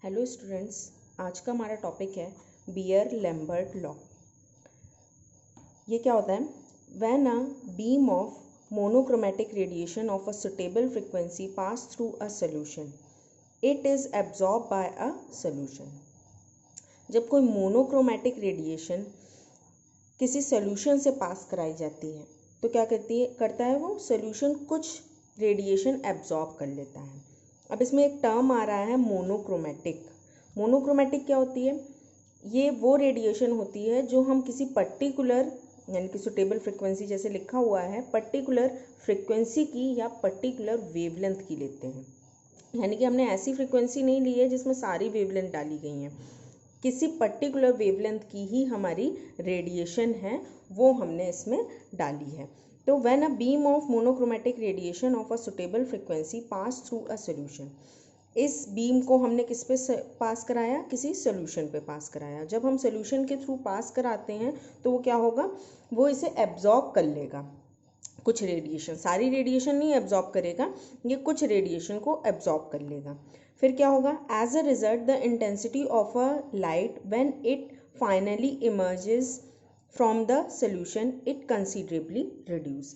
Hello students, आज का हमारा टॉपिक है बियर-लैम्बर्ट लॉ। ये क्या होता है? When a beam of monochromatic radiation of a suitable frequency pass through a solution, it is absorb by a solution. जब कोई मोनोक्रोमैटिक रेडिएशन किसी सॉल्यूशन से पास कराई जाती है तो क्या करता है वो सॉल्यूशन कुछ रेडिएशन एब्जॉर्ब कर लेता है। अब इसमें एक टर्म आ रहा है मोनोक्रोमैटिक। मोनोक्रोमैटिक क्या होती है? ये वो रेडिएशन होती है जो हम किसी पर्टिकुलर यानी कि सुटेबल फ्रिक्वेंसी, जैसे लिखा हुआ है, पर्टिकुलर फ्रिक्वेंसी की या पर्टिकुलर वेवलेंथ की लेते हैं। यानी कि हमने ऐसी फ्रिक्वेंसी नहीं ली है जिसमें सारी वेवलेंथ डाली गई हैं, किसी पर्टिकुलर वेवलेंथ की ही हमारी रेडिएशन है, वो हमने इसमें डाली है। तो when a beam of monochromatic radiation of a suitable frequency pass through a solution, इस बीम को हमने किस पे पास कराया? किसी सॉल्यूशन पे पास कराया। जब हम सॉल्यूशन के थ्रू पास कराते हैं तो वो क्या होगा? वो इसे एब्जॉर्ब कर लेगा, कुछ रेडिएशन, सारी रेडिएशन नहीं एब्जॉर्ब करेगा, ये कुछ रेडिएशन को एब्जॉर्ब कर लेगा। फिर क्या होगा? As a result the intensity of a light when it finally emerges from the solution it considerably reduce.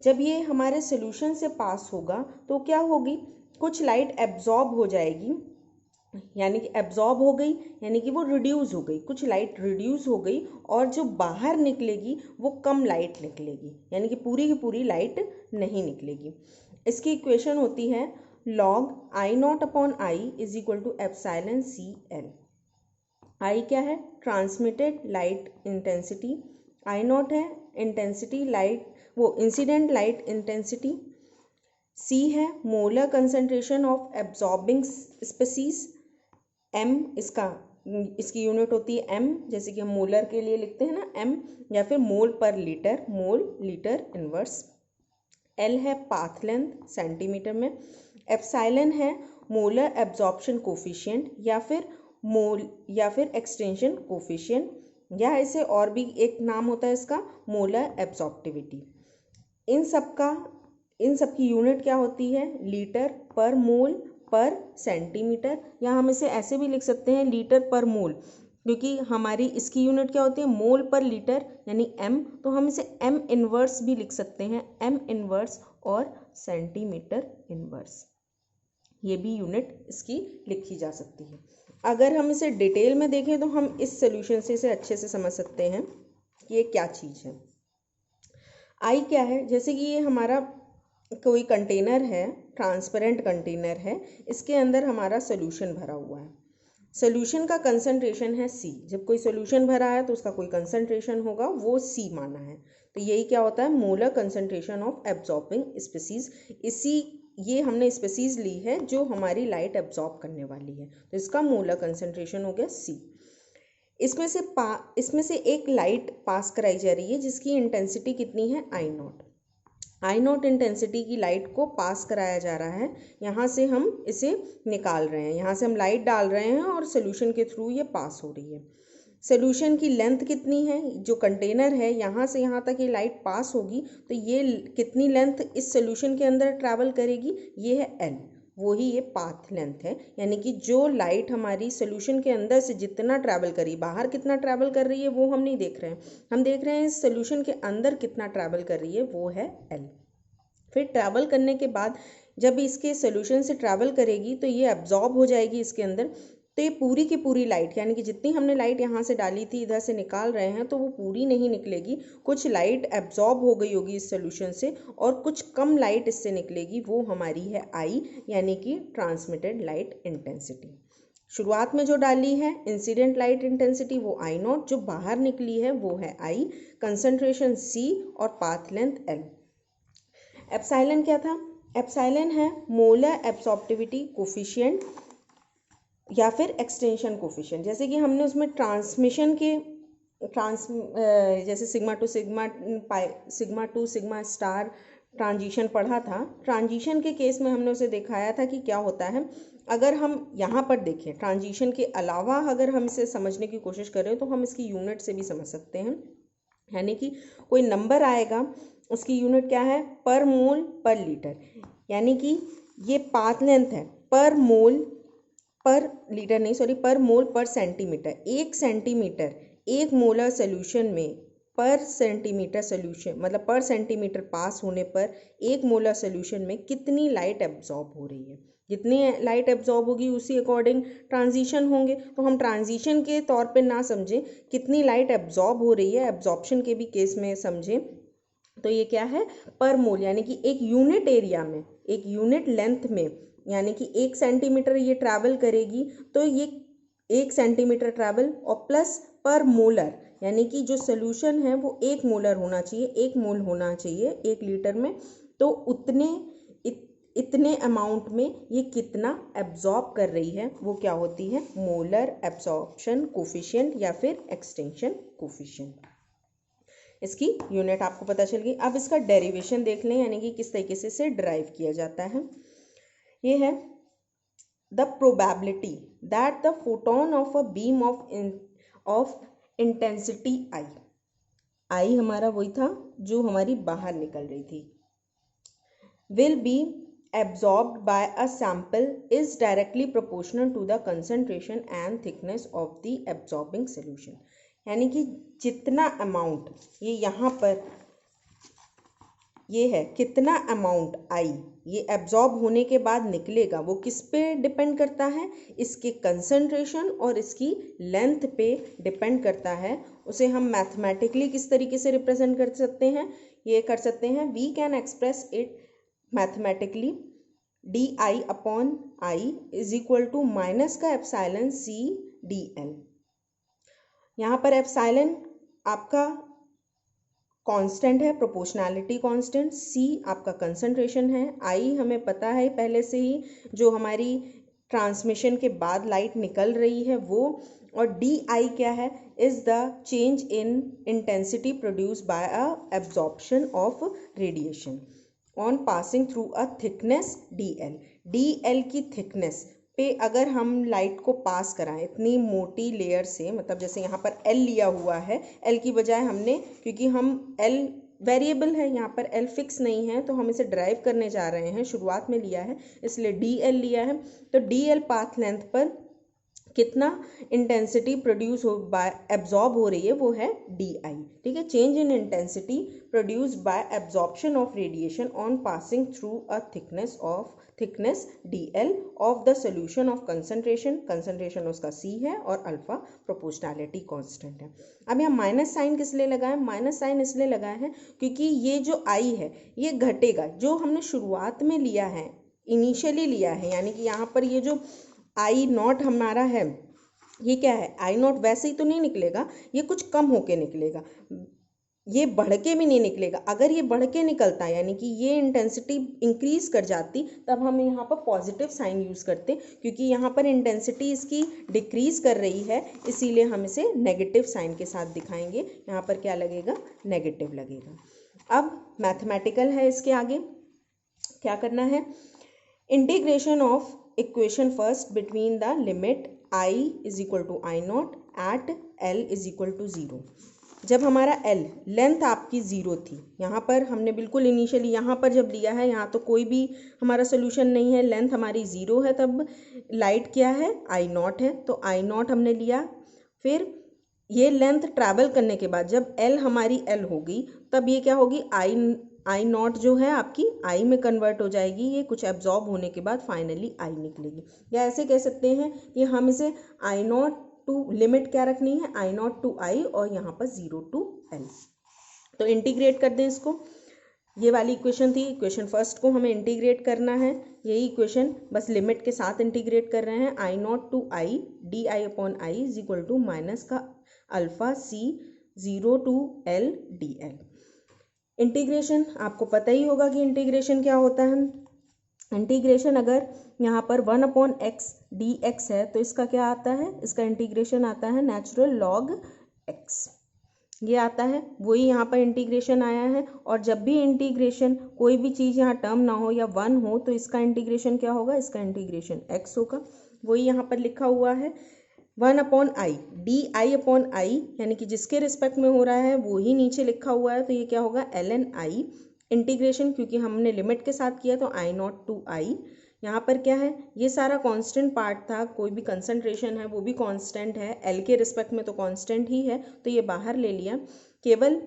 जब ये हमारे सॉल्यूशन से पास होगा तो क्या होगी? कुछ लाइट एब्जॉर्ब हो जाएगी, यानी कि एब्जॉर्ब हो गई, यानी कि वो रिड्यूस हो गई, कुछ लाइट रिड्यूस हो गई, और जो बाहर निकलेगी वो कम लाइट निकलेगी, यानी कि पूरी की पूरी लाइट नहीं निकलेगी। इसकी इक्वेशन होती है log I naught upon I is equal to epsilon C L. I क्या है? Transmitted light intensity, I naught है इंटेंसिटी लाइट, वो इंसिडेंट लाइट इंटेंसिटी, सी है molar concentration of absorbing species, M इसकी यूनिट होती है एम, जैसे कि हम मोलर के लिए लिखते हैं ना एम, या फिर मोल पर litre, mole litre inverse. L है पाथ लेंथ सेंटीमीटर में, एप्सिलॉन है मोलर एब्जॉर्प्शन कोफिशिएंट या फिर मोल या फिर एक्सटेंशन कोफिशिएंट, या इसे और भी एक नाम होता है इसका, मोलर एब्जॉर्प्टिविटी। इन सब की यूनिट क्या होती है? लीटर पर मोल पर सेंटीमीटर, या हम इसे ऐसे भी लिख सकते हैं लीटर पर मोल, क्योंकि हमारी इसकी यूनिट क्या होती है? मोल पर लीटर यानी एम, तो हम इसे एम इनवर्स भी लिख सकते हैं, एम इनवर्स और सेंटीमीटर इनवर्स, ये भी यूनिट इसकी लिखी जा सकती है। अगर हम इसे डिटेल में देखें तो हम इस सोल्यूशन से इसे अच्छे से समझ सकते हैं कि ये क्या चीज़ है। आई क्या है? जैसे कि ये हमारा कोई कंटेनर है, ट्रांसपेरेंट कंटेनर है, इसके अंदर हमारा सोल्यूशन भरा हुआ है। सोल्यूशन का कंसंट्रेशन है सी। जब कोई सोल्यूशन भरा है तो उसका कोई कंसंट्रेशन होगा, वो सी माना है। तो यही क्या होता है? Molar concentration of absorbing species. ये हमने स्पीसीज ली है जो हमारी लाइट एब्जॉर्ब करने वाली है, तो इसका मोलर कंसंट्रेशन हो गया सी। इसमें से एक लाइट पास कराई जा रही है जिसकी इंटेंसिटी कितनी है? आई नॉट। आई नॉट इंटेंसिटी की लाइट को पास कराया जा रहा है, यहाँ से हम इसे निकाल रहे हैं, यहाँ से हम लाइट डाल रहे हैं और सोल्यूशन के थ्रू ये पास हो रही है। सोल्यूशन की लेंथ कितनी है? जो कंटेनर है यहाँ से यहाँ तक ये लाइट पास होगी, तो ये कितनी लेंथ इस सोल्यूशन के अंदर ट्रैवल करेगी? ये है एल, वही ये पाथ लेंथ है। यानी कि जो लाइट हमारी सोल्यूशन के अंदर से जितना ट्रैवल करी, बाहर कितना ट्रैवल कर रही है वो हम नहीं देख रहे हैं, हम देख रहे हैं इस सोल्यूशन के अंदर कितना ट्रैवल कर रही है, वो है एल। फिर ट्रैवल करने के बाद जब इसके सोल्यूशन से ट्रैवल करेगी तो ये एब्जॉर्ब हो जाएगी इसके अंदर, तो ये पूरी की पूरी लाइट, यानी कि जितनी हमने लाइट यहाँ से डाली थी इधर से निकाल रहे हैं, तो वो पूरी नहीं निकलेगी, कुछ लाइट एब्जॉर्ब हो गई होगी इस सोल्यूशन से और कुछ कम लाइट इससे निकलेगी, वो हमारी है आई, यानी कि ट्रांसमिटेड लाइट इंटेंसिटी। शुरुआत में जो डाली है इंसिडेंट लाइट इंटेंसिटी वो आई नॉट, जो बाहर निकली है वो है आई, कंसंट्रेशन सी और पाथ लेंथ एल। एप्सिलॉन क्या था? एप्सिलॉन है मोलर एब्सॉर्प्टिविटी कोफिशिएंट या फिर एक्सटेंशन कोफिशिएंट। जैसे कि हमने उसमें ट्रांसमिशन के जैसे sigma two sigma pi, sigma two sigma star transition पढ़ा था। ट्रांजिशन के केस में हमने उसे दिखाया था कि क्या होता है। अगर हम यहाँ पर देखें ट्रांजिशन के अलावा अगर हम इसे समझने की कोशिश करें तो हम इसकी यूनिट से भी समझ सकते हैं। यानी कि कोई नंबर आएगा, उसकी यूनिट क्या है? पर मोल पर लीटर, यानी कि ये पाथ लेंथ है पर मोल पर लीटर नहीं सॉरी पर मोल पर सेंटीमीटर। 1 सेंटीमीटर 1 मोलर सोल्यूशन में पर सेंटीमीटर सोल्यूशन मतलब पर सेंटीमीटर पास होने पर 1 मोलर सोल्यूशन में कितनी लाइट एब्जॉर्ब हो रही है। जितनी लाइट एब्जॉर्ब होगी उसी अकॉर्डिंग ट्रांजिशन होंगे। तो हम ट्रांजिशन के तौर पे ना समझें, कितनी लाइट एब्जॉर्ब हो रही है एब्जॉर्प्शन के भी केस में समझें। तो ये क्या है, पर मोल, यानी कि एक यूनिट एरिया में एक यूनिट लेंथ में, यानी कि 1 सेंटीमीटर ये ट्रैवल करेगी तो ये 1 सेंटीमीटर ट्रैवल और प्लस पर मोलर, यानी कि जो सोल्यूशन है वो 1 मोलर होना चाहिए, 1 मोल होना चाहिए 1 लीटर में। तो इतने अमाउंट में ये कितना एब्जॉर्ब कर रही है वो क्या होती है, मोलर एब्जॉर्प्शन कोफिशिएंट या फिर एक्सटेंशन कोफिशिएंट। इसकी यूनिट आपको पता चल गई। अब इसका डेरिवेशन देख लें, यानी कि किस तरीके से इसे डिराइव किया जाता है। ये है the probability that the photon of a beam of intensity I हमारा वही था जो हमारी बाहर निकल रही थी, will be absorbed by a sample is directly proportional to the concentration and thickness of the absorbing solution। यानी कि जितना अमाउंट ये यहाँ पर ये है, कितना अमाउंट आई ये एब्जॉर्ब होने के बाद निकलेगा वो किस पे डिपेंड करता है, इसके कंसंट्रेशन और इसकी लेंथ पे डिपेंड करता है। उसे हम मैथमेटिकली किस तरीके से रिप्रेजेंट कर सकते हैं, ये कर सकते हैं, we can express it mathematically d I upon I is equal to minus का एप्साइलन सी डी एल। यहाँ पर एप्साइलन आपका कांस्टेंट है, प्रोपोर्शनैलिटी कांस्टेंट, सी आपका कंसंट्रेशन है, आई हमें पता है पहले से ही जो हमारी ट्रांसमिशन के बाद लाइट निकल रही है वो, और डी आई क्या है, is the change in intensity produce by a absorption of radiation on passing through a thickness D L. D L की थिकनेस पे अगर हम लाइट को पास कराएं इतनी मोटी लेयर से, मतलब जैसे यहाँ पर एल लिया हुआ है, एल की बजाय हमने, क्योंकि हम एल वेरिएबल है यहाँ पर, एल फिक्स नहीं है तो हम इसे ड्राइव करने जा रहे हैं, शुरुआत में लिया है इसलिए डी एल लिया है। तो डी एल पाथ लेंथ पर कितना इंटेंसिटी प्रोड्यूस हो बाय एब्जॉर्ब हो रही है वो है डी आई। ठीक है, change in intensity produce by absorption of radiation on passing through a thickness D L of the solution of concentration उसका सी है और अल्फा प्रोपोर्शनैलिटी कांस्टेंट है। अब यहाँ माइनस साइन किस लिए लगाए, माइनस साइन इसलिए लगाए हैं क्योंकि ये जो आई है ये घटेगा, जो हमने शुरुआत में लिया है, इनिशियली लिया है, यानी कि यहाँ पर ये जो आई नॉट हमारा है ये क्या है, आई नॉट वैसे ही तो नहीं निकलेगा, ये कुछ कम होके निकलेगा, ये बढ़ के भी नहीं निकलेगा। अगर ये बढ़ के निकलता यानी कि ये इंटेंसिटी इंक्रीज कर जाती तब हम यहाँ पर पॉजिटिव साइन यूज़ करते, क्योंकि यहाँ पर इंटेंसिटी इसकी डिक्रीज कर रही है इसीलिए हम इसे नेगेटिव साइन के साथ दिखाएंगे। यहाँ पर क्या लगेगा, नेगेटिव लगेगा। अब मैथमेटिकल है, इसके आगे क्या करना है, integration of equation first between the limit I is equal to I naught at L is equal to 0। जब हमारा एल लेंथ आपकी 0 थी, यहाँ पर हमने बिल्कुल इनिशियली यहाँ पर जब लिया है, यहाँ तो कोई भी हमारा सोल्यूशन नहीं है, लेंथ हमारी 0 है, तब लाइट क्या है, आई नॉट है, तो आई नॉट हमने लिया। फिर ये लेंथ ट्रैवल करने के बाद जब एल हमारी एल होगी तब ये क्या होगी, आई नॉट जो है आपकी आई में कन्वर्ट हो जाएगी, ये कुछ एब्जॉर्ब होने के बाद फाइनली आई निकलेगी। या ऐसे कह सकते हैं कि हम इसे आई नॉट टू लिमिट क्या रखनी है, आई नॉट टू आई और यहाँ पर 0 टू एल। तो इंटीग्रेट कर दें इसको, ये वाली इक्वेशन थी, इक्वेशन फर्स्ट को हमें इंटीग्रेट करना है, यही इक्वेशन बस लिमिट के साथ इंटीग्रेट कर रहे हैं। I naught to I D I upon I is equal to minus का alpha C 0 to L D L. Integration आपको पता ही होगा कि इंटीग्रेशन क्या होता है। इंटीग्रेशन अगर यहाँ पर 1 अपॉन एक्स डी एक्स है तो इसका क्या आता है, इसका इंटीग्रेशन आता है नेचुरल लॉग एक्स, ये आता है, वही यहाँ पर इंटीग्रेशन आया है। और जब भी इंटीग्रेशन कोई भी चीज़ यहाँ टर्म ना हो या 1 हो तो इसका इंटीग्रेशन क्या होगा, इसका इंटीग्रेशन x होगा, वही यहाँ पर लिखा हुआ है 1 upon I D I upon आई, यानी कि जिसके रिस्पेक्ट में हो रहा है वो ही नीचे लिखा हुआ है, तो ये क्या होगा ln आई इंटीग्रेशन, क्योंकि हमने लिमिट के साथ किया तो आई नॉट टू आई यहाँ पर क्या है, ये सारा कांस्टेंट पार्ट था, कोई भी कंसंट्रेशन है वो भी कांस्टेंट है, एल के रिस्पेक्ट में तो कांस्टेंट ही है, तो ये बाहर ले लिया, केवल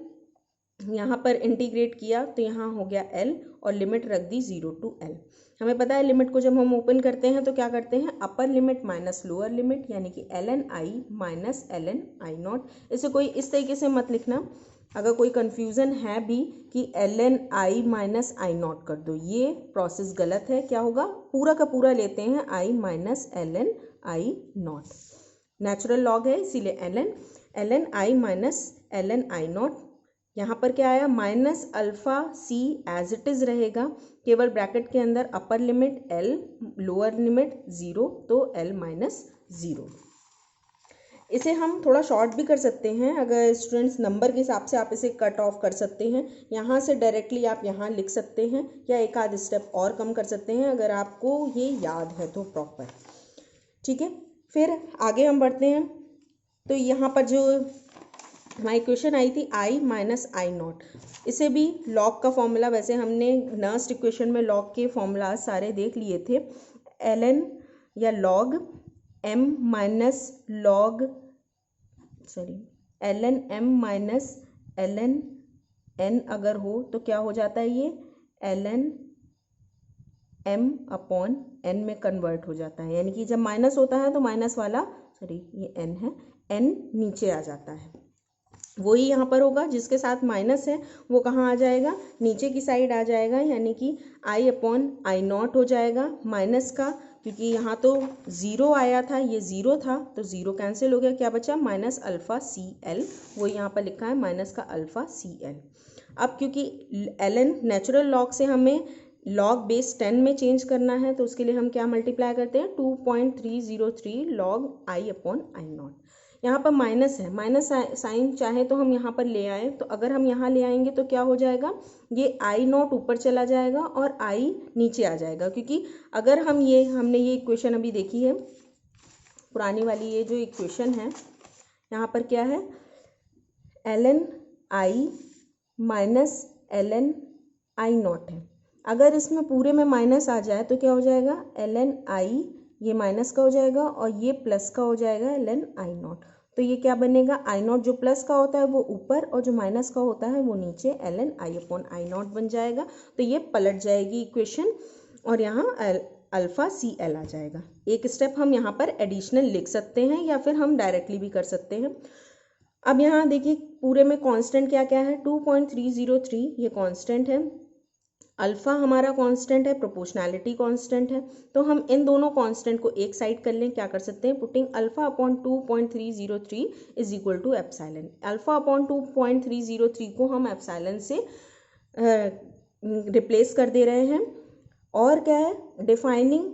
यहाँ पर इंटीग्रेट किया तो यहाँ हो गया L और लिमिट रख दी 0 to L। हमें पता है लिमिट को जब हम ओपन करते हैं तो क्या करते हैं, upper limit minus lower limit, यानी कि ln i minus ln i not. इसे कोई इस तरीके से मत लिखना, अगर कोई कन्फ्यूज़न है भी कि ln i minus I not कर दो, ये प्रोसेस गलत है। क्या होगा, पूरा का पूरा लेते हैं i minus ln i naught, natural log है इसीलिए ln i minus ln i naught. यहाँ पर क्या आया, minus alpha C as it is रहेगा, केवल ब्रैकेट के अंदर upper limit L lower limit 0, तो L माइनस 0। इसे हम थोड़ा शॉर्ट भी कर सकते हैं, अगर स्टूडेंट्स नंबर के हिसाब से आप इसे कट ऑफ कर सकते हैं, यहाँ से डायरेक्टली आप यहाँ लिख सकते हैं या एक आध स्टेप और कम कर सकते हैं अगर आपको ये याद है तो प्रॉपर, ठीक है। फिर आगे हम बढ़ते हैं, तो यहाँ पर जो हमारी इक्वेशन आई थी i माइनस आई नॉट, इसे भी लॉग का फॉर्मूला, वैसे हमने नर्स्ट इक्वेशन में लॉग के फॉर्मूला सारे देख लिए थे, ln या log m minus log ln m minus ln n अगर हो तो क्या हो जाता है, ये ln m अपॉन n में कन्वर्ट हो जाता है, यानी कि जब माइनस होता है तो माइनस वाला ये n है, n नीचे आ जाता है। वही यहाँ पर होगा, जिसके साथ माइनस है वो कहाँ आ जाएगा, नीचे की साइड आ जाएगा, यानी कि i अपॉन आई नॉट हो जाएगा माइनस का, क्योंकि यहाँ तो 0 आया था, ये 0 था तो 0 कैंसिल हो गया, क्या बचा माइनस अल्फ़ा सी एल, वो यहाँ पर लिखा है माइनस का अल्फ़ा सी एल। अब क्योंकि ln नेचुरल लॉग से हमें लॉग बेस 10 में चेंज करना है, तो उसके लिए हम क्या मल्टीप्लाई करते हैं, 2.303 log i upon I not. यहाँ पर माइनस है, माइनस साइन चाहे तो हम यहाँ पर ले आए, तो अगर हम यहाँ ले आएंगे तो क्या हो जाएगा, ये आई नॉट ऊपर चला जाएगा और आई नीचे आ जाएगा, क्योंकि अगर हम हमने ये इक्वेशन अभी देखी है पुरानी वाली, ये जो इक्वेशन है यहाँ पर क्या है, ln i minus ln I naught है, अगर इसमें पूरे में माइनस आ जाए तो क्या हो जाएगा, ln i ये माइनस का हो जाएगा और ये प्लस का हो जाएगा ln आई नॉट, तो ये क्या बनेगा, आई नॉट जो प्लस का होता है वो ऊपर और जो माइनस का होता है वो नीचे, ln i upon I not बन जाएगा, तो ये पलट जाएगी इक्वेशन और यहाँ अल्फ़ा सी एल आ जाएगा। एक स्टेप हम यहाँ पर एडिशनल लिख सकते हैं या फिर हम डायरेक्टली भी कर सकते हैं। अब यहाँ देखिए पूरे में कांस्टेंट क्या क्या है, 2.303 ये कांस्टेंट है, अल्फ़ा हमारा कांस्टेंट है, प्रोपोर्शनैलिटी कांस्टेंट है, तो हम इन दोनों कांस्टेंट को एक साइड कर लें, क्या कर सकते हैं, putting alpha upon 2.303 is equal to epsilon, alpha upon 2.303 को हम एप्सिलॉन से रिप्लेस कर दे रहे हैं, और क्या है, defining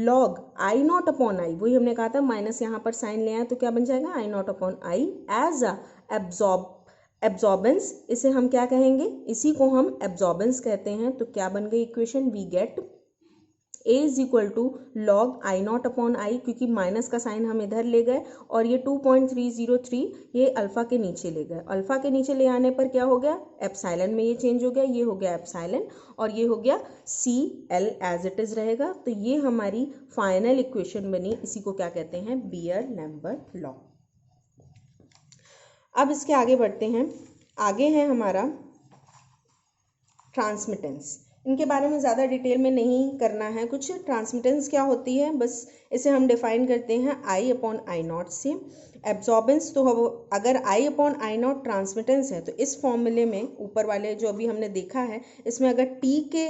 log I naught upon आई, वही हमने कहा था माइनस यहाँ पर साइन ले आए तो क्या बन जाएगा, I naught upon I as a absorbance, इसे हम क्या कहेंगे, इसी को हम एब्जॉर्बेंस कहते हैं। तो क्या बन गई equation, we get a is equal to log I naught upon I, क्योंकि माइनस का साइन हम इधर ले गए और ये 2.303 ये अल्फ़ा के नीचे ले गए, अल्फ़ा के नीचे ले आने पर क्या हो गया, एप्सिलॉन में ये चेंज हो गया, ये हो गया एप्सिलॉन और ये हो गया C L as it is रहेगा। तो ये हमारी फाइनल इक्वेशन बनी, इसी को क्या कहते हैं, बीयर-लैम्बर्ट लॉ। अब इसके आगे बढ़ते हैं, आगे है हमारा ट्रांसमिटेंस। इनके बारे में ज़्यादा डिटेल में नहीं करना है कुछ, ट्रांसमिटेंस क्या होती है बस इसे हम डिफाइन करते हैं आई अपॉन आई नॉट से। एब्जॉर्बेंस तो अगर आई अपॉन आई नॉट ट्रांसमिटेंस है तो इस फॉर्मूले में ऊपर वाले जो अभी हमने देखा है इसमें अगर टी के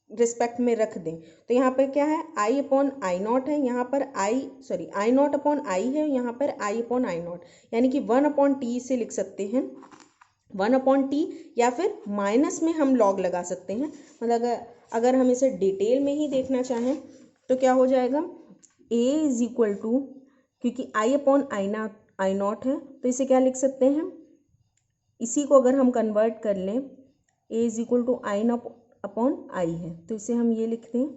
रिस्पेक्ट में रख दें तो यहाँ पर क्या है, आई अपॉन आई नॉट है, यहाँ पर आई नॉट अपॉन आई है, यहाँ पर आई अपॉन आई नॉट, यानी कि 1 अपॉन टी से लिख सकते हैं 1 अपॉन टी, या फिर माइनस में हम लॉग लगा सकते हैं। मतलब अगर हम इसे डिटेल में ही देखना चाहें तो क्या हो जाएगा, a इज इक्वल टू, क्योंकि आई अपॉन आई नॉट है तो इसे क्या लिख सकते हैं, इसी को अगर हम कन्वर्ट कर लें a is equal to I upon I है तो इसे हम ये लिखते हैं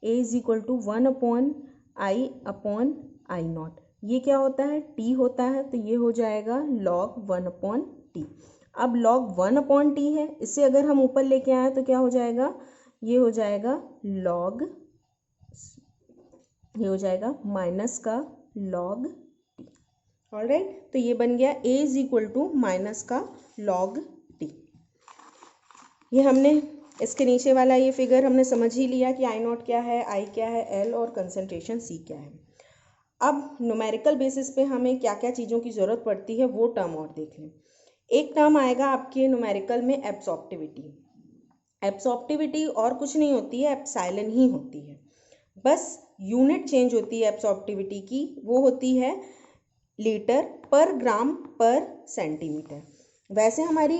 a is equal to 1 upon I naught, ये क्या होता है, t होता है, तो ये हो जाएगा log 1 अपॉन टी। अब log 1 अपॉन टी है, इसे अगर हम ऊपर लेके आए तो क्या हो जाएगा, ये हो जाएगा log ये हो जाएगा माइनस का log t। ऑलराइट, तो ये बन गया a is equal to minus का log t। ये हमने इसके नीचे वाला ये फिगर हमने समझ ही लिया कि आई नॉट क्या है, आई क्या है, एल और कंसंट्रेशन सी क्या है। अब न्यूमेरिकल बेसिस पे हमें क्या क्या चीज़ों की ज़रूरत पड़ती है वो टर्म और देख लें। एक टर्म आएगा आपके न्यूमेरिकल में एब्सॉर्प्टिविटी। एब्सॉर्प्टिविटी और कुछ नहीं होती है, एप्सिलॉन ही होती है, बस यूनिट चेंज होती है एब्सॉर्प्टिविटी की, वो होती है लीटर पर ग्राम पर सेंटीमीटर। वैसे हमारी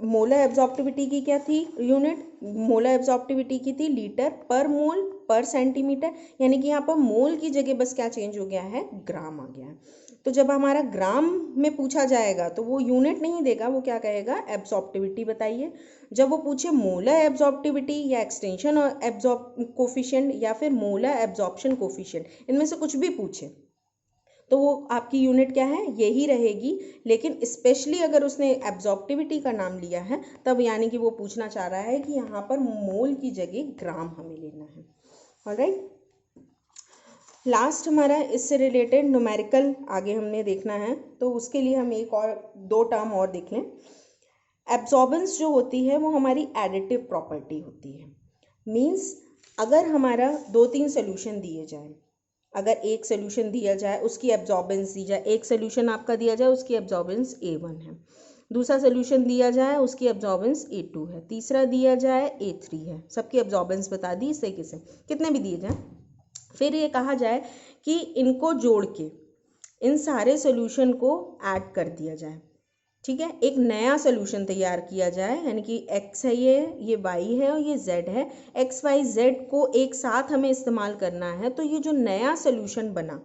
मोलर एब्जॉर्प्टिविटी की क्या थी यूनिट, मोलर एब्जॉर्प्टिविटी की थी लीटर पर मोल पर सेंटीमीटर, यानी कि यहाँ पर मोल की जगह बस क्या चेंज हो गया है, ग्राम आ गया है। तो जब हमारा ग्राम में पूछा जाएगा तो वो यूनिट नहीं देगा, वो क्या कहेगा, एब्जॉर्प्टिविटी बताइए। जब वो पूछे मोलर एब्जॉर्प्टिविटी या एक्सटेंशन और एब्जॉर्ब कोफिशिएंट या फिर मोलर एब्जॉर्प्शन कोफिशिएंट, इनमें से कुछ भी पूछे तो वो आपकी यूनिट क्या है, यही रहेगी। लेकिन स्पेशली अगर उसने एब्जॉर्प्टिविटी का नाम लिया है तब यानी कि वो पूछना चाह रहा है कि यहाँ पर मोल की जगह ग्राम हमें लेना है। ऑलराइट, लास्ट हमारा इससे रिलेटेड न्यूमेरिकल आगे हमने देखना है, तो उसके लिए हम एक और दो टर्म और देख लें। एब्जॉर्बेंस जो होती है वो हमारी एडिटिव प्रॉपर्टी होती है। मीन्स अगर हमारा 2-3 सोल्यूशन दिए जाए, अगर एक सोल्यूशन दिया जाए उसकी एब्जॉर्बेंस दी जाए, एक सोल्यूशन आपका दिया जाए उसकी एब्जॉर्बेंस A1 है, दूसरा सोल्यूशन दिया जाए उसकी एब्जॉर्बेंस A2 है, तीसरा दिया जाए A3 है, सबकी एब्जॉर्बेंस बता दी इस तरीके से, कितने भी दिए जाए। फिर ये कहा जाए कि इनको जोड़ के इन सारे सोल्यूशन को ऐड कर दिया जाए, ठीक है, एक नया सोल्यूशन तैयार किया जाए, यानी कि x है, ये y है और ये z है, x y z को एक साथ हमें इस्तेमाल करना है। तो ये जो नया सोल्यूशन बना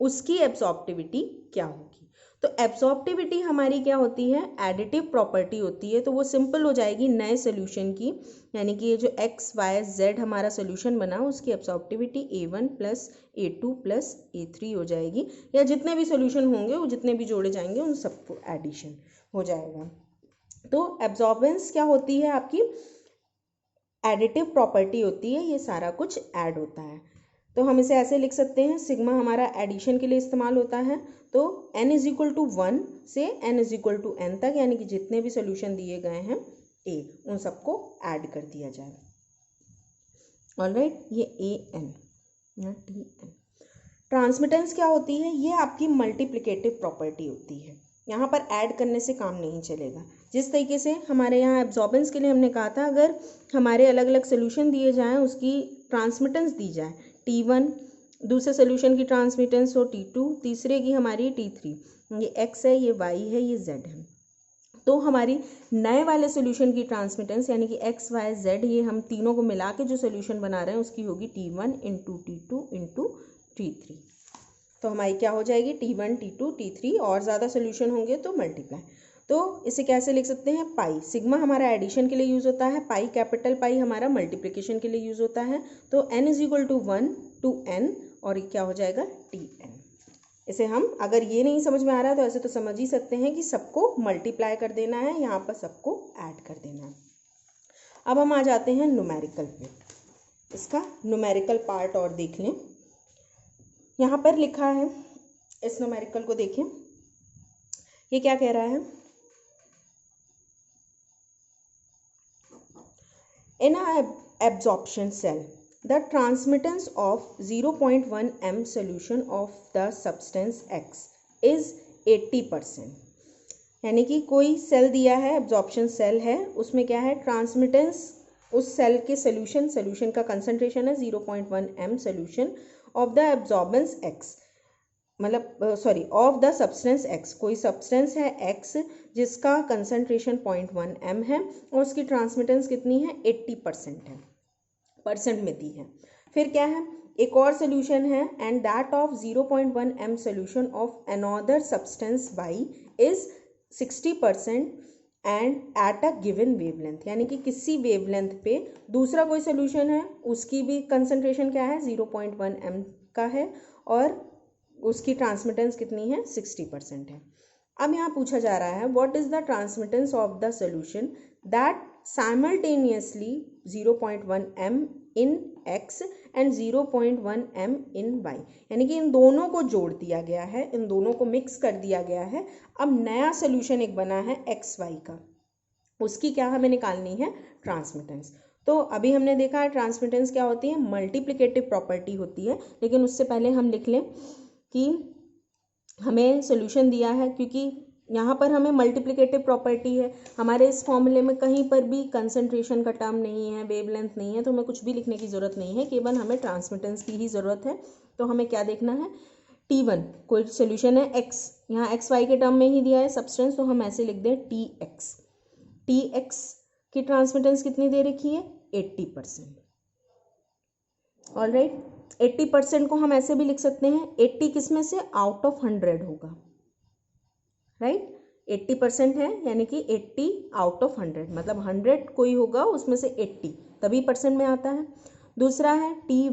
उसकी एब्सॉर्प्टिविटी क्या होगी, तो एब्सॉर्प्टिविटी हमारी क्या होती है, एडिटिव प्रॉपर्टी होती है। तो वो सिंपल हो जाएगी नए सोल्यूशन की, यानी कि ये जो x y z हमारा सोल्यूशन बना उसकी एब्सॉर्प्टिविटी A1 plus A2 plus A3 हो जाएगी, या जितने भी सोल्यूशन होंगे वो जितने भी जोड़े जाएंगे उन सबको एडिशन हो जाएगा। तो एब्जॉर्बेंस क्या होती है आपकी, एडिटिव प्रॉपर्टी होती है, ये सारा कुछ ऐड होता है। तो हम इसे ऐसे लिख सकते हैं, सिग्मा हमारा एडिशन के लिए इस्तेमाल होता है, तो n इज इक्वल टू 1 से n is equal to n तक, यानी कि जितने भी सोल्यूशन दिए गए हैं a उन सबको ऐड कर दिया जाए। ऑलराइट, ये an या tn। ट्रांसमिटेंस क्या होती है, ये आपकी मल्टीप्लिकेटिव प्रॉपर्टी होती है, यहाँ पर ऐड करने से काम नहीं चलेगा। जिस तरीके से हमारे यहाँ एब्जॉर्बेंस के लिए हमने कहा था, अगर हमारे अलग अलग सोल्यूशन दिए जाएं उसकी ट्रांसमिटेंस दी जाए T1, दूसरे सोल्यूशन की ट्रांसमिटेंस हो T2, तीसरे की हमारी T3, ये x है, ये y है, ये z है। तो हमारी नए वाले सोल्यूशन की ट्रांसमिटेंस यानी कि x y z, ये हम तीनों को मिला के जो सोल्यूशन बना रहे हैं उसकी होगी T1 into T2 into T3। तो हमारी क्या हो जाएगी, T1 T2 T3, और ज़्यादा सोल्यूशन होंगे तो मल्टीप्लाई। तो इसे कैसे लिख सकते हैं, पाई, सिग्मा हमारा एडिशन के लिए यूज़ होता है, पाई कैपिटल पाई हमारा मल्टीप्लिकेशन के लिए यूज़ होता है। तो n is equal to 1 to n, और ये क्या हो जाएगा, Tn। इसे हम, अगर ये नहीं समझ में आ रहा है तो ऐसे तो समझ ही सकते हैं कि सबको मल्टीप्लाई कर देना है, यहाँ पर सबको ऐड कर देना है। अब हम आ जाते हैं न्यूमेरिकल पे, इसका न्यूमेरिकल पार्ट और देख लें। यहाँ पर लिखा है, इस न्यूमेरिकल को देखें, ये क्या कह रहा है, in a absorption cell the transmittance of 0.1 m solution of the substance x is 80%। यानी कि कोई सेल दिया है, एब्जॉर्प्शन सेल है, उसमें क्या है, ट्रांसमिटेंस उस सेल के सोल्यूशन का कंसंट्रेशन है 0.1 m solution of the absorbance x, मतलब sorry of the substance x, कोई सब्सटेंस है x जिसका कंसंट्रेशन 0.1 m है और उसकी ट्रांसमिटेंस कितनी है, 80% है, परसेंट में दी है। फिर क्या है, एक और सोल्यूशन है, and that of 0.1 m solution of another substance y is 60% and at a given wavelength, यानी कि किसी वेवलेंथ पे दूसरा कोई सोल्यूशन है उसकी भी कंसंट्रेशन क्या है, 0.1 m का है और उसकी ट्रांसमिटेंस कितनी है, 60% है। अब यहाँ पूछा जा रहा है, what is the transmittance of the solution that simultaneously 0.1 m in x and 0.1 m in y, यानी कि इन दोनों को जोड़ दिया गया है, इन दोनों को मिक्स कर दिया गया है। अब नया सोल्यूशन एक बना है एक्स वाई का, उसकी क्या हमें निकालनी है, ट्रांसमिटेंस। तो अभी हमने देखा है ट्रांसमिटेंस क्या होती है, मल्टीप्लिकेटिव प्रॉपर्टी होती है। लेकिन उससे पहले हम लिख लें कि हमें सोल्यूशन दिया है, क्योंकि यहाँ पर हमें मल्टीप्लिकेटिव प्रॉपर्टी है, हमारे इस फॉर्मूले में कहीं पर भी कंसंट्रेशन का टर्म नहीं है, वेवलेंथ नहीं है, तो हमें कुछ भी लिखने की ज़रूरत नहीं है, केवल हमें ट्रांसमिटेंस की ही ज़रूरत है। तो हमें क्या देखना है, T1 कोई सोल्यूशन है x, यहाँ एक्स वाई के टर्म में ही दिया है सब्सटेंस, तो हम ऐसे लिख दें Tx की ट्रांसमिटेंस कितनी दे रखी है, 80%। ऑलराइट, 80% को हम ऐसे भी लिख सकते हैं, 80 किस में से, आउट ऑफ 100 होगा, राइट। 80% है यानी कि 80 आउट ऑफ 100, मतलब 100 कोई होगा उसमें से 80 तभी परसेंट में आता है। दूसरा है टी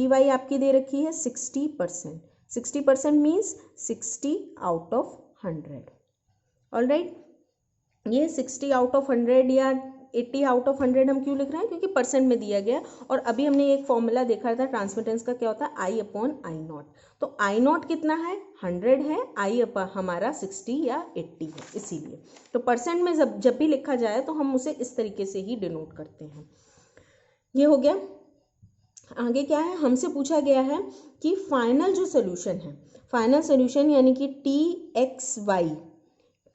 वाई आपकी दे रखी है 60%, 60% मीन्स 60 आउट ऑफ 100। ऑलराइट, ये 60 आउट ऑफ 100 या 80 आउट ऑफ 100 हम क्यों लिख रहे हैं, क्योंकि परसेंट में दिया गया। और अभी हमने एक फॉर्मूला देखा था ट्रांसमिटेंस का, क्या होता है, I/I0। तो I0 कितना है, 100 है, I हमारा 60 या 80 है, इसीलिए तो परसेंट में जब भी लिखा जाए तो हम उसे इस तरीके से ही डिनोट करते हैं। ये हो गया। आगे क्या है, हमसे पूछा गया है कि फाइनल जो सोल्यूशन है, फाइनल सोल्यूशन यानी कि Txy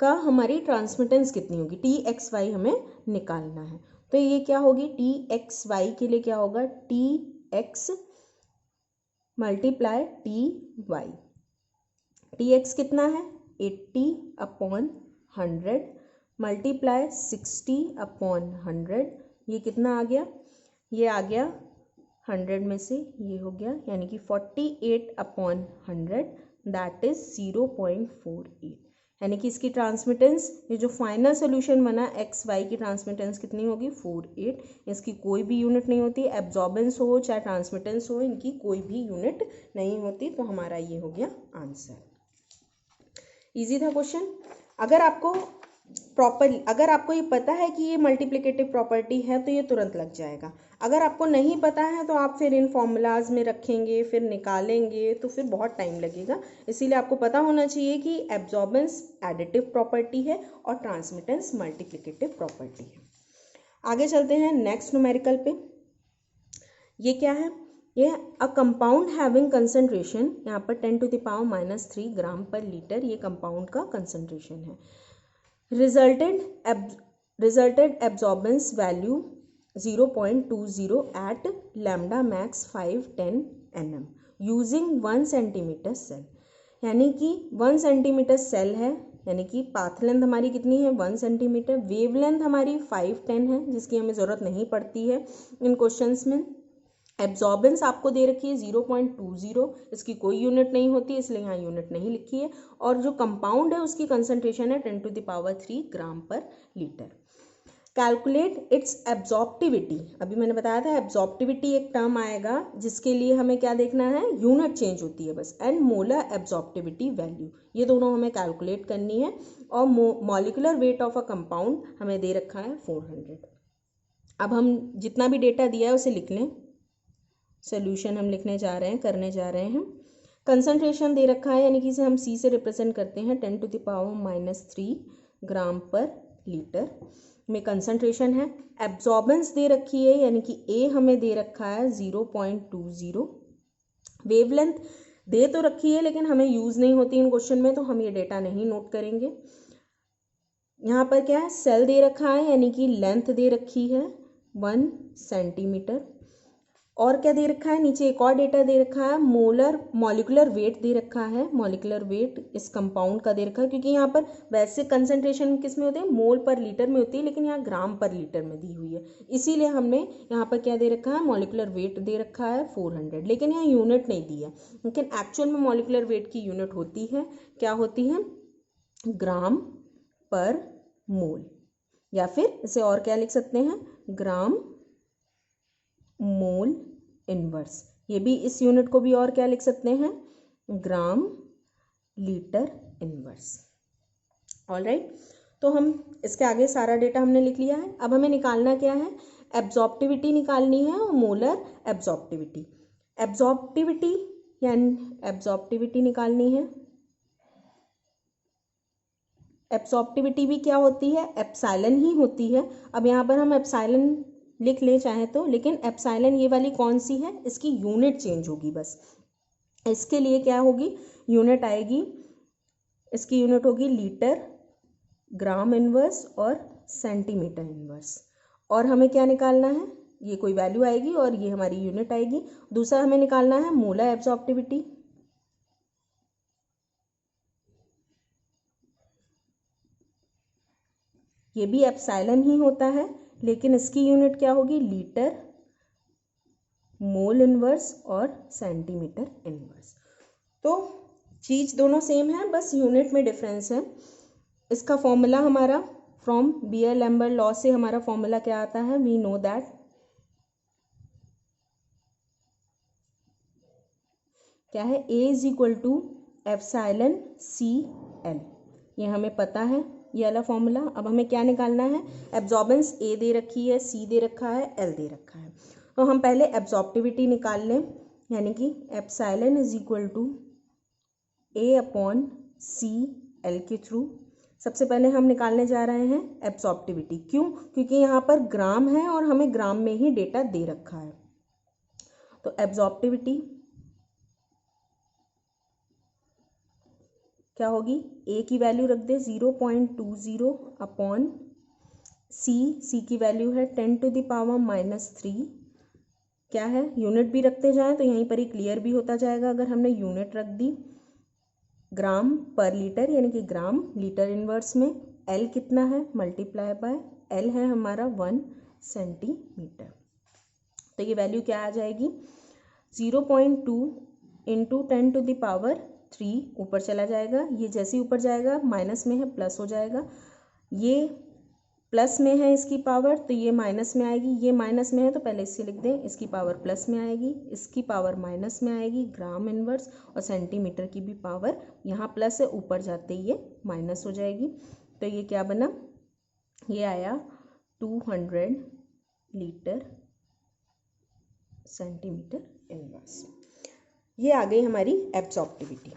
का हमारी ट्रांसमिटेंस कितनी होगी, Txy हमें निकालना है। तो ये क्या होगी, Txy के लिए क्या होगा, Tx मल्टीप्लाई Ty। Tx कितना है, 80/100 मल्टीप्लाई 60/100, ये कितना आ गया, ये आ गया 100 में से ये हो गया, यानी कि 48/100, दैट इज 0.48। यानी कि इसकी ट्रांसमिटेंस, ये जो फाइनल सोल्यूशन बना एक्स वाई की ट्रांसमिटेंस कितनी होगी, 48। इसकी कोई भी यूनिट नहीं होती, एब्जॉर्बेंस हो चाहे ट्रांसमिटेंस हो, इनकी कोई भी यूनिट नहीं होती। तो हमारा ये हो गया आंसर। इजी था क्वेश्चन। अगर आपको ये पता है कि ये मल्टीप्लिकेटिव प्रॉपर्टी है तो ये तुरंत लग जाएगा। अगर आपको नहीं पता है तो आप फिर इन फॉर्मूलाज में रखेंगे, फिर निकालेंगे, तो फिर बहुत टाइम लगेगा। इसीलिए आपको पता होना चाहिए कि एब्जॉर्बेंस एडिटिव प्रॉपर्टी है और ट्रांसमिटेंस मल्टीप्लिकेटिव प्रॉपर्टी है। आगे चलते हैं नेक्स्ट न्यूमेरिकल पे। ये क्या है, ये अ कंपाउंड हैविंग कंसंट्रेशन, यहाँ पर 10⁻³ ग्राम पर लीटर ये कंपाउंड का कंसंट्रेशन है। Resulted absorbance value 0.20 at lambda max 510 nm using 1 centimetre cell, यानी कि 1 सेंटीमीटर सेल है, यानी कि पाथ लेंथ हमारी कितनी है, 1 सेंटीमीटर, वेव लेंथ हमारी 510 है, जिसकी हमें ज़रूरत नहीं पड़ती है इन क्वेश्चंस में। एब्जॉर्बेंस आपको दे रखी है 0.20, इसकी कोई यूनिट नहीं होती, इसलिए यहाँ यूनिट नहीं लिखी है। और जो कंपाउंड है उसकी कंसंट्रेशन है 10⁻³ ग्राम पर लीटर। कैलकुलेट इट्स एब्जॉर्प्टिविटी, अभी मैंने बताया था एब्जॉर्प्टिविटी एक टर्म आएगा जिसके लिए हमें क्या देखना है, यूनिट चेंज होती है बस, एंड मोलर एब्जॉर्प्टिविटी वैल्यू, ये दोनों हमें कैलकुलेट करनी है। और molecular weight of a compound हमें दे रखा है 400। अब हम जितना भी डेटा दिया है उसे लिख लें। सोल्यूशन हम लिखने जा रहे हैं, करने जा रहे हैं। कंसंट्रेशन दे रखा है, यानी कि इसे हम C से रिप्रेजेंट करते हैं, 10⁻³ ग्राम पर लीटर में कंसंट्रेशन है। एब्जॉर्बेंस दे रखी है, यानी कि A हमें दे रखा है 0.20। वेवलेंथ दे तो रखी है लेकिन हमें यूज़ नहीं होती इन क्वेश्चन में, तो हम ये डेटा नहीं नोट करेंगे। यहाँ पर क्या है, सेल दे रखा है, यानी कि लेंथ दे रखी है 1 सेंटीमीटर। और क्या दे रखा है, नीचे एक और डेटा दे रखा है, मॉलिक्यूलर वेट दे रखा है, मॉलिक्यूलर वेट इस कंपाउंड का दे रखा है, क्योंकि यहाँ पर वैसे कंसंट्रेशन किस में होते हैं, मोल पर लीटर में होती है, लेकिन यहाँ ग्राम पर लीटर में दी हुई है, इसीलिए हमने यहाँ पर क्या दे रखा है, मॉलिक्यूलर वेट दे रखा है 400, लेकिन यहाँ यूनिट नहीं दी है। लेकिन एक्चुअल में मॉलिक्यूलर वेट की यूनिट होती है, क्या होती है, ग्राम पर मोल, या फिर इसे और क्या लिख सकते हैं, ग्राम मोल इनवर्स। ये भी इस यूनिट को भी और क्या लिख सकते हैं, ग्राम लीटर इनवर्स। ऑलराइट, तो हम इसके आगे सारा डेटा हमने लिख लिया है। अब हमें निकालना क्या है, एब्जॉर्प्टिविटी निकालनी है और मोलर एब्जॉर्प्टिविटी। एब्जॉर्प्टिविटी यानी एब्जॉर्प्टिविटी निकालनी है। एब्जॉर्प्टिविटी भी क्या होती है, एप्सिलॉन ही होती है। अब यहाँ पर हम एप्सिलॉन लिख ले चाहे तो, लेकिन एप्सिलॉन ये वाली कौन सी है, इसकी यूनिट चेंज होगी बस। इसके लिए क्या होगी, यूनिट आएगी, इसकी यूनिट होगी लीटर, ग्राम इनवर्स और सेंटीमीटर इनवर्स। और हमें क्या निकालना है, ये कोई वैल्यू आएगी और ये हमारी यूनिट आएगी। दूसरा हमें निकालना है मोलर एब्जॉर्प्टिविटी। ये भी एप्सिलॉन ही होता है, लेकिन इसकी यूनिट क्या होगी, लीटर, मोल इनवर्स और सेंटीमीटर इनवर्स। तो चीज़ दोनों सेम है, बस यूनिट में डिफरेंस है। इसका फॉर्मूला हमारा फ्रॉम बियर लैम्बर्ट लॉ से हमारा फॉर्मूला क्या आता है, वी नो दैट क्या है, A is equal to epsilon CL। ये हमें पता है ये वाला फॉर्मूला। अब हमें क्या निकालना है, एब्जॉर्बेंस A दे रखी है, C दे रखा है, L दे रखा है। तो हम पहले एब्जॉर्प्टिविटी निकाल लें, यानी कि epsilon is equal to A/CL के थ्रू। सबसे पहले हम निकालने जा रहे हैं एब्जॉर्प्टिविटी। क्यों, क्योंकि यहाँ पर ग्राम है और हमें ग्राम में ही डेटा दे रखा है। तो एब्जॉर्प्टिविटी क्या होगी, A की वैल्यू रख दे 0.20 अपॉन C की वैल्यू है 10⁻³ क्या है, यूनिट भी रखते जाएं तो यहीं पर ही क्लियर भी होता जाएगा अगर हमने यूनिट रख दी। ग्राम पर लीटर यानी कि ग्राम लीटर इनवर्स में, L कितना है, मल्टीप्लाई बाय L है हमारा 1 सेंटीमीटर। तो ये वैल्यू क्या आ जाएगी, 0.2 इंटू 10⁻³ ऊपर चला जाएगा। ये जैसे ही ऊपर जाएगा माइनस में है प्लस हो जाएगा, ये प्लस में है इसकी पावर तो ये माइनस में आएगी, ये माइनस में है तो पहले इससे लिख दें, इसकी पावर प्लस में आएगी, इसकी पावर माइनस में आएगी, ग्राम इनवर्स और सेंटीमीटर की भी पावर यहाँ प्लस है, ऊपर जाते ही ये माइनस हो जाएगी। तो ये क्या बना, ये आया 200 लीटर सेंटीमीटर इनवर्स। ये आ गई हमारी एब्जॉर्प्टिविटी।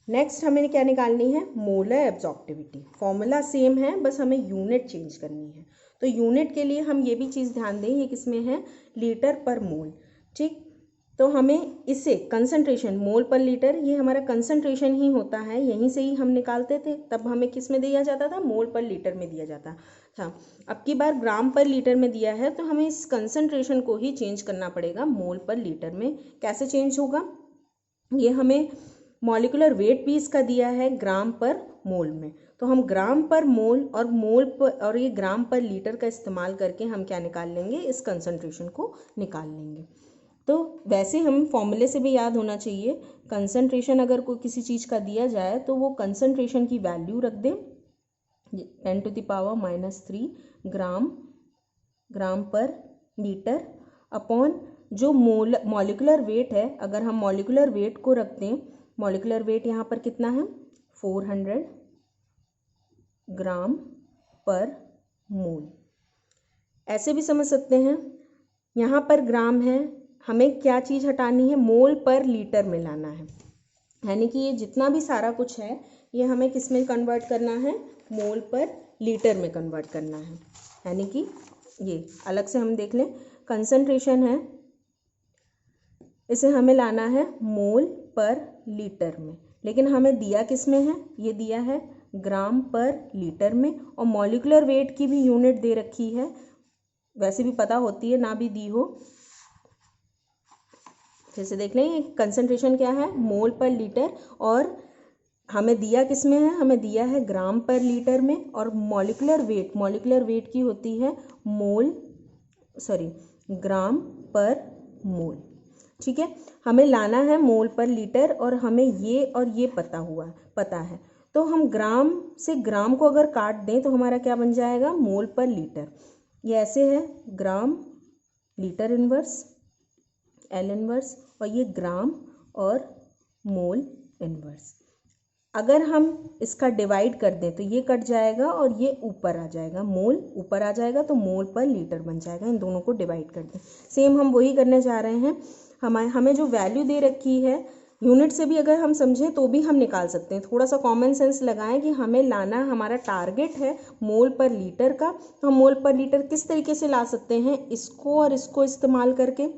नेक्स्ट हमें क्या निकालनी है, मोलर एब्जॉर्प्टिविटी। फॉर्मूला सेम है, बस हमें यूनिट चेंज करनी है। तो यूनिट के लिए हम ये भी चीज़ ध्यान दें, ये किस में है, लीटर पर मोल। ठीक, तो हमें इसे कंसंट्रेशन, मोल पर लीटर ये हमारा कंसंट्रेशन ही होता है, यहीं से ही हम निकालते थे। तब हमें किस में दिया जाता था, मोल पर लीटर में दिया जाता था। अब की बार ग्राम पर लीटर में दिया है तो हमें इस कंसंट्रेशन को ही चेंज करना पड़ेगा मोल पर लीटर में। कैसे चेंज होगा, ये हमें मॉलिक्यूलर वेट भी इसका दिया है ग्राम पर मोल में, तो हम ग्राम पर मोल और मोल पर और ये ग्राम पर लीटर का इस्तेमाल करके हम क्या निकाल लेंगे, इस कंसंट्रेशन को निकाल लेंगे। तो वैसे हम फॉर्मूले से भी याद होना चाहिए, कंसंट्रेशन अगर कोई किसी चीज़ का दिया जाए तो वो कंसंट्रेशन की वैल्यू रख दें 10⁻³ ग्राम पर लीटर अपॉन जो मॉलिक्यूलर वेट है। अगर हम मॉलिक्यूलर वेट को रख दें, मॉलिक्यूलर वेट यहाँ पर कितना है, 400 ग्राम पर मोल। ऐसे भी समझ सकते हैं, यहाँ पर ग्राम है, हमें क्या चीज़ हटानी है, मोल पर लीटर में लाना है। यानी कि ये जितना भी सारा कुछ है ये हमें किस में कन्वर्ट करना है, मोल पर लीटर में कन्वर्ट करना है। यानी कि ये अलग से हम देख लें, कंसंट्रेशन है, इसे हमें लाना है मोल पर लीटर में, लेकिन हमें दिया किस में है, ये दिया है ग्राम पर लीटर में। और मॉलिक्यूलर वेट की भी यूनिट दे रखी है, वैसे भी पता होती है ना भी दी हो। जैसे देख लें कंसंट्रेशन क्या है, मोल पर लीटर, और हमें दिया किस में है, हमें दिया है ग्राम पर लीटर में। और मॉलिक्यूलर वेट की होती है ग्राम पर मोल। ठीक है, हमें लाना है मोल पर लीटर और हमें ये और ये पता है। तो हम ग्राम से ग्राम को अगर काट दें तो हमारा क्या बन जाएगा, मोल पर लीटर। ये ऐसे है, ग्राम लीटर इनवर्स L इनवर्स, और ये ग्राम और मोल इनवर्स। अगर हम इसका डिवाइड कर दें तो ये कट जाएगा और ये ऊपर आ जाएगा, मोल ऊपर आ जाएगा तो मोल पर लीटर बन जाएगा। इन दोनों को डिवाइड कर दें। सेम हम वही करने जा रहे हैं। हमें जो वैल्यू दे रखी है यूनिट से भी अगर हम समझें तो भी हम निकाल सकते हैं। थोड़ा सा कॉमन सेंस लगाएं कि हमें लाना, हमारा टारगेट है मोल पर लीटर का, तो हम मोल पर लीटर किस तरीके से ला सकते हैं, इसको और इसको इस्तेमाल करके।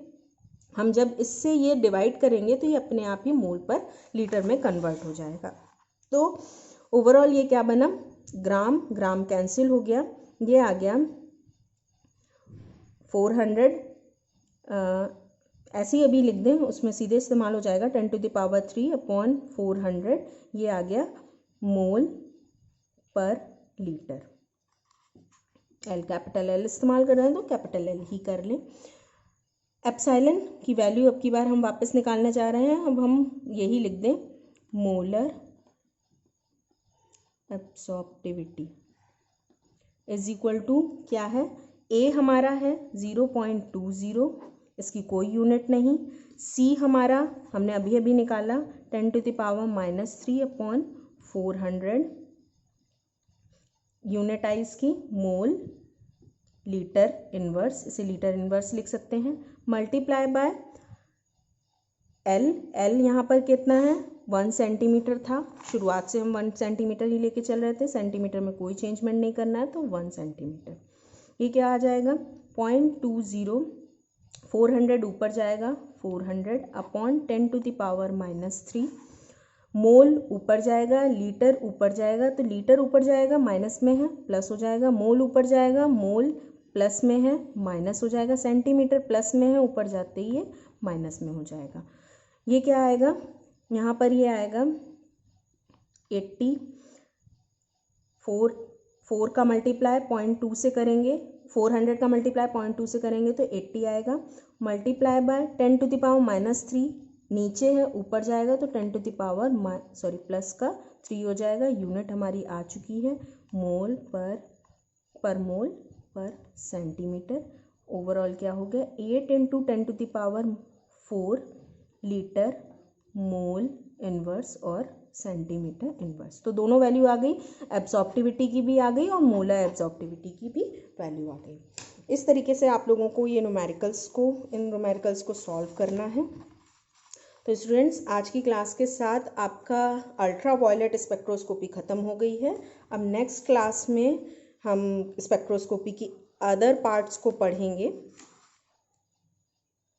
हम जब इससे ये डिवाइड करेंगे तो ये अपने आप ही मोल पर लीटर में कन्वर्ट हो जाएगा। तो ओवरऑल ये क्या बना, ग्राम ग्राम कैंसिल हो गया, ये आ गया 400। ऐसे ही अभी लिख दें, उसमें सीधे इस्तेमाल हो जाएगा 10⁻³ ये आ गया मोल पर लीटर। एल, कैपिटल एल इस्तेमाल कर रहे हैं तो कैपिटल एल ही कर लें। एप्सिलॉन की वैल्यू अब की बार हम वापस निकालने जा रहे हैं। अब हम यही लिख दें, मोलर एब्सॉर्प्टिविटी इज इक्वल टू क्या है, ए हमारा है 0.20, इसकी कोई यूनिट नहीं। सी हमारा हमने अभी अभी निकाला 10⁻³ यूनिट आई इसकी मोल लीटर इनवर्स, इसे लीटर इनवर्स लिख सकते हैं। मल्टीप्लाई बाय एल, एल यहाँ पर कितना है 1 सेंटीमीटर था, शुरुआत से हम 1 सेंटीमीटर ही लेके चल रहे थे, सेंटीमीटर में कोई चेंजमेंट नहीं करना है तो 1 सेंटीमीटर। ये क्या आ जाएगा 0.20, 400 ऊपर जाएगा 400/10⁻³ मोल ऊपर जाएगा, लीटर ऊपर जाएगा, तो लीटर ऊपर जाएगा माइनस में है प्लस हो जाएगा, मोल ऊपर जाएगा, मोल प्लस में है माइनस हो जाएगा, सेंटीमीटर प्लस में है ऊपर जाते ही ये माइनस में हो जाएगा। ये क्या आएगा यहाँ पर, ये आएगा 80, 4 का मल्टीप्लाई 0.2 से करेंगे, 400 का मल्टीप्लाई 0.2 से करेंगे तो 80 आएगा। मल्टीप्लाई बाय 10⁻³ नीचे है ऊपर जाएगा तो 10⁻, प्लस का 3 हो जाएगा। यूनिट हमारी आ चुकी है मोल पर मोल पर सेंटीमीटर। ओवरऑल क्या हो गया 8 × 10⁴ लीटर मोल इनवर्स और सेंटीमीटर इनवर्स। तो दोनों वैल्यू आ गई, एब्सॉर्प्टिविटी की भी आ गई और मोलर एब्सॉर्प्टिविटी की भी वैल्यू आ गई। इस तरीके से आप लोगों को ये इन न्यूमेरिकल्स को सॉल्व करना है। तो स्टूडेंट्स, आज की क्लास के साथ आपका अल्ट्रा वायलेट स्पेक्ट्रोस्कोपी ख़त्म हो गई है। अब नेक्स्ट क्लास में हम स्पेक्ट्रोस्कोपी की अदर पार्ट्स को पढ़ेंगे।